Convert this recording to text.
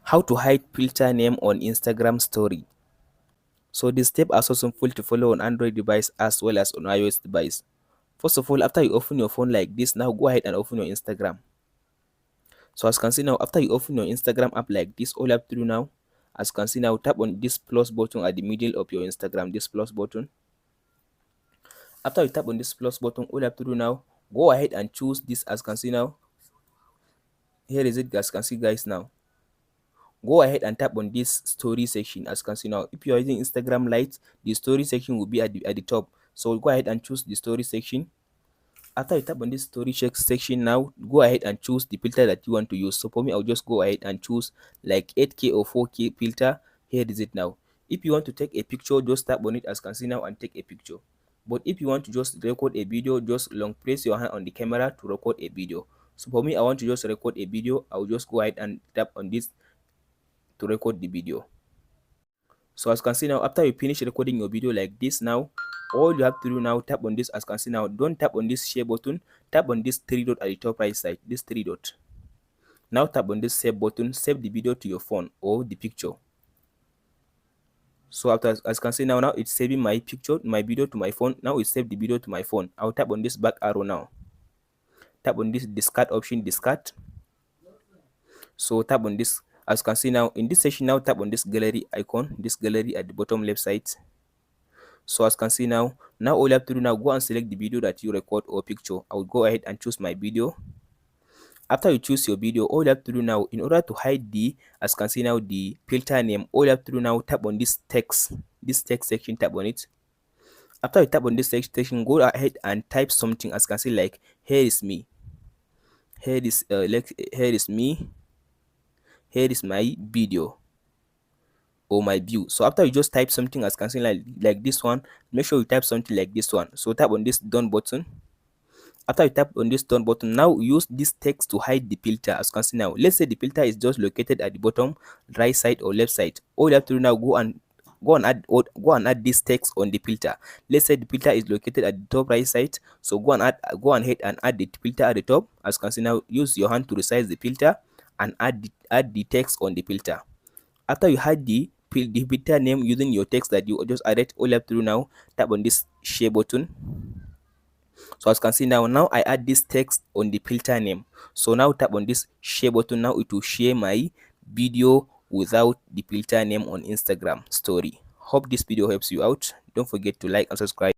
How to hide filter name on Instagram story. So the steps are so simple to follow on Android device as well as on iOS device. First of all, after you open your phone like this, now go ahead and open your Instagram. So as you can see now, after you open your Instagram app like this, all you have to do now, as you can see now, tap on this plus button at the middle of your Instagram, this plus button. After you tap on this plus button, all you have to do now, go ahead and choose this. As you can see now, here is it, as you can see guys now. Go ahead and tap on this story section. As you can see now, if you are using Instagram Lite, the story section will be at the top. So go ahead and choose the story section. After you tap on this story check section now, go ahead and choose the filter that you want to use. So for me, I'll just go ahead and choose like 8K or 4K filter. Here is it now. If you want to take a picture, just tap on it as you can see now and take a picture. But if you want to just record a video, just long press your hand on the camera to record a video. So for me, I want to just record a video. I'll just go ahead and tap on this to record the video. So as you can see now, after you finish recording your video like this now, all you have to do now, tap on this. As you can see now, don't tap on this share button, tap on this three dot at the top right side, this three dot. Now tap on this save button, save the video to your phone or the picture. So after, as you can see now, it's saving my picture, my video to my phone. Now it saved the video to my phone. I'll tap on this back arrow now. Tap on this discard option, discard. So tap on this. As you can see now, in this section now, tap on this gallery icon, this gallery at the bottom left side. So as you can see now, all you have to do now, go and select the video that you record or picture. I will go ahead and choose my video. After you choose your video, all you have to do now, in order to hide the, as you can see now, the filter name, all you have to do now, tap on this text section, tap on it. After you tap on this text section, go ahead and type something. As you can see, like, here is me, here is here is me, here is my video or my view. So after you just type something, as you can see, like this one, make sure you type something like this one. So tap on this done button. After you tap on this done button, now use this text to hide the filter. As you can see now, let's say the filter is just located at the bottom right side or left side. All you have to do now, go and add this text on the filter. Let's say the filter is located at the top right side, so go ahead and add the filter at the top. As you can see now, use your hand to resize the filter and add the text on the filter. After you hide the filter name using your text that you just added, all you have to do now, tap on this share button. So as you can see now I add this text on the filter name. So now tap on this share button. Now it will share my video without the filter name on Instagram story. Hope this video helps you out. Don't forget to like and subscribe.